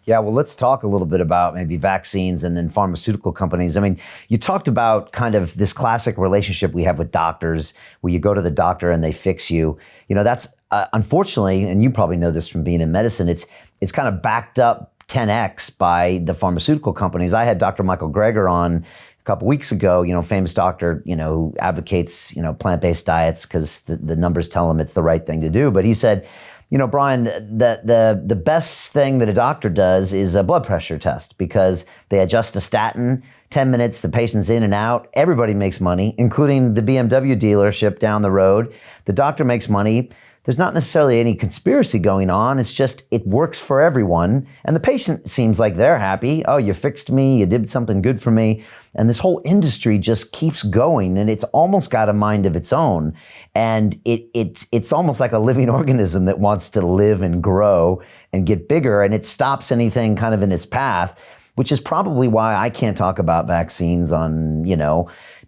Yeah, well, let's talk a little bit about maybe vaccines and then pharmaceutical companies. I mean, you talked about kind of this classic relationship we have with doctors where you go to the doctor and they fix you. That's unfortunately, and you probably know this from being in medicine, it's kind of backed up 10x by the pharmaceutical companies. I had Dr. Michael Greger on a couple weeks ago, famous doctor, who advocates, plant-based diets because the numbers tell him it's the right thing to do. But he said, Brian, the best thing that a doctor does is a blood pressure test because they adjust a statin, 10 minutes, the patient's in and out. Everybody makes money, including the BMW dealership down the road. The doctor makes money. There's not necessarily any conspiracy going on. It's just it works for everyone. And the patient seems like they're happy. Oh, you fixed me. You did something good for me. And this whole industry just keeps going, and it's almost got a mind of its own. And it's almost like a living organism that wants to live and grow and get bigger, and it stops anything kind of in its path, which is probably why I can't talk about vaccines on,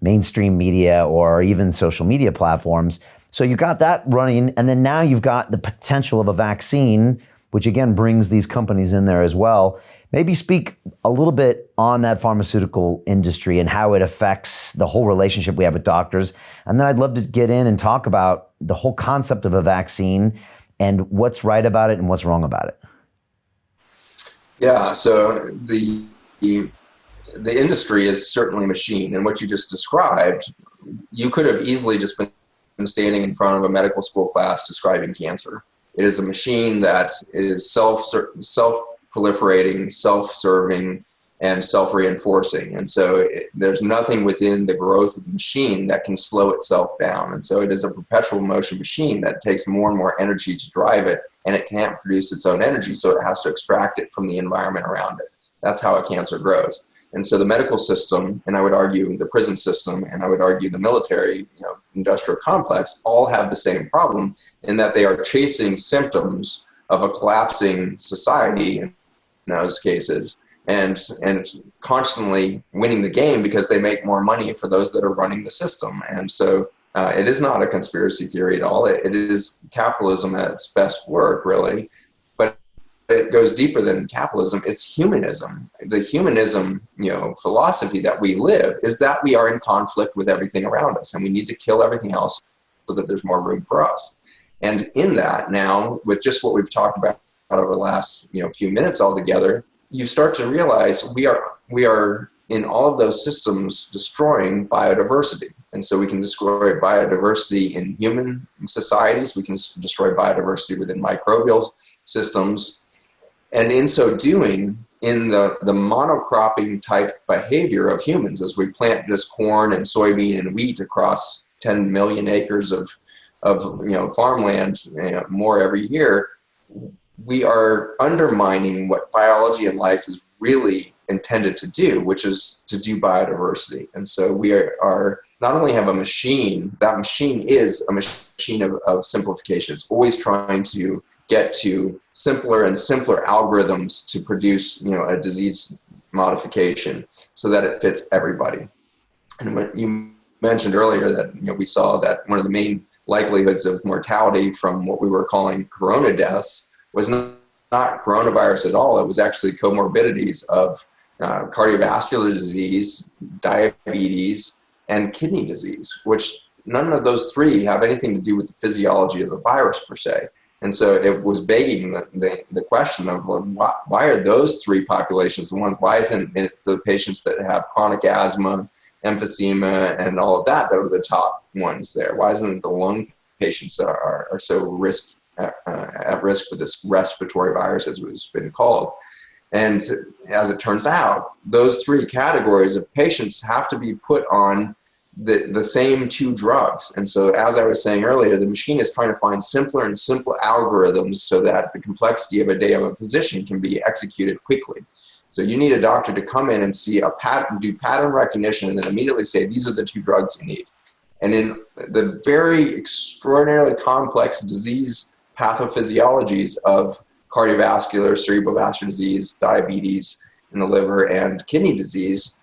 mainstream media or even social media platforms. So you got that running, and then now you've got the potential of a vaccine, which again brings these companies in there as well. Maybe speak a little bit on that pharmaceutical industry and how it affects the whole relationship we have with doctors. And then I'd love to get in and talk about the whole concept of a vaccine and what's right about it and what's wrong about it. Yeah, so the industry is certainly a machine, and what you just described, you could have easily just been standing in front of a medical school class describing cancer. It is a machine that is self-proliferating, self-serving, and self-reinforcing. And so there's nothing within the growth of the machine that can slow itself down. And so it is a perpetual motion machine that takes more and more energy to drive it, and it can't produce its own energy, so it has to extract it from the environment around it. That's how a cancer grows. And so the medical system, and I would argue the prison system, and I would argue the military, industrial complex, all have the same problem in that they are chasing symptoms of a collapsing society in those cases, and constantly winning the game because they make more money for those that are running the system. And so it is not a conspiracy theory at all. It is capitalism at its best work, really. But it goes deeper than capitalism. It's humanism. The humanism, philosophy that we live is that we are in conflict with everything around us, and we need to kill everything else so that there's more room for us. And in that, now, with just what we've talked about over the last few minutes altogether, you start to realize we are in all of those systems destroying biodiversity. And so we can destroy biodiversity in human societies. We can destroy biodiversity within microbial systems. And in so doing, in the monocropping type behavior of humans, as we plant just corn and soybean and wheat across 10 million acres of farmland, more every year, we are undermining what biology and life is really intended to do, which is to do biodiversity. And so we are not only have a machine, that machine is a machine of simplification. It's always trying to get to simpler and simpler algorithms to produce, a disease modification so that it fits everybody. And what you mentioned earlier that, we saw that one of the main likelihoods of mortality from what we were calling corona deaths was not coronavirus at all. It was actually comorbidities of cardiovascular disease, diabetes, and kidney disease, which none of those three have anything to do with the physiology of the virus per se. And so it was begging the question of, well, why are those three populations the ones? Why isn't it the patients that have chronic asthma, emphysema, and all of that are the top ones there? Why isn't it the lung patients that are so at risk for this respiratory virus, as it's been called? And as it turns out, those three categories of patients have to be put on the same two drugs. And so, as I was saying earlier, the machine is trying to find simpler and simpler algorithms so that the complexity of a day of a physician can be executed quickly. So you need a doctor to come in and see do pattern recognition and then immediately say, these are the two drugs you need. And in the very extraordinarily complex disease pathophysiologies of cardiovascular, cerebrovascular disease, diabetes in the liver, and kidney disease,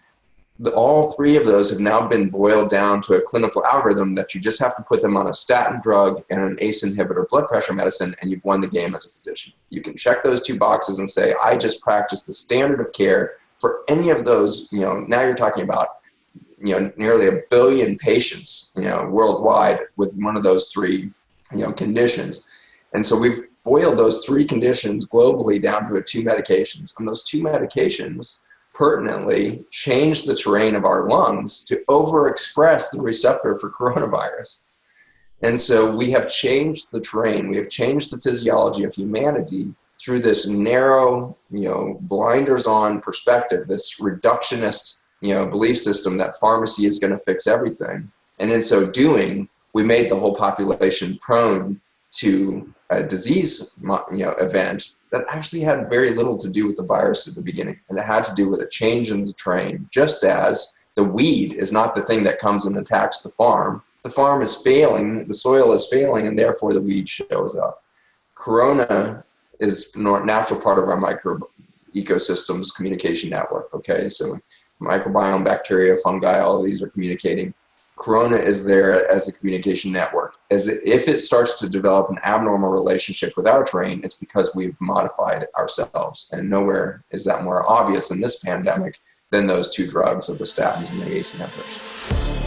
All three of those have now been boiled down to a clinical algorithm that you just have to put them on a statin drug and an ACE inhibitor blood pressure medicine, and you've won the game as a physician. You can check those two boxes and say, I just practice the standard of care for any of those. Now you're talking about nearly 1 billion patients worldwide with one of those three conditions. And so we've boiled those three conditions globally down to 2 medications, and those 2 medications pertinently change the terrain of our lungs to overexpress the receptor for coronavirus. And so we have changed the terrain, we have changed the physiology of humanity through this narrow, blinders on perspective, this reductionist, belief system that pharmacy is going to fix everything. And in so doing, we made the whole population prone to a disease, event that actually had very little to do with the virus at the beginning. And it had to do with a change in the terrain, just as the weed is not the thing that comes and attacks the farm. The farm is failing, the soil is failing, and therefore the weed shows up. Corona is a natural part of our micro ecosystem's communication network, okay? So microbiome, bacteria, fungi, all of these are communicating. Corona is there as a communication network. As if it starts to develop an abnormal relationship with our terrain, it's because we've modified ourselves. And nowhere is that more obvious in this pandemic than those 2 drugs of the statins and the ACE inhibitors.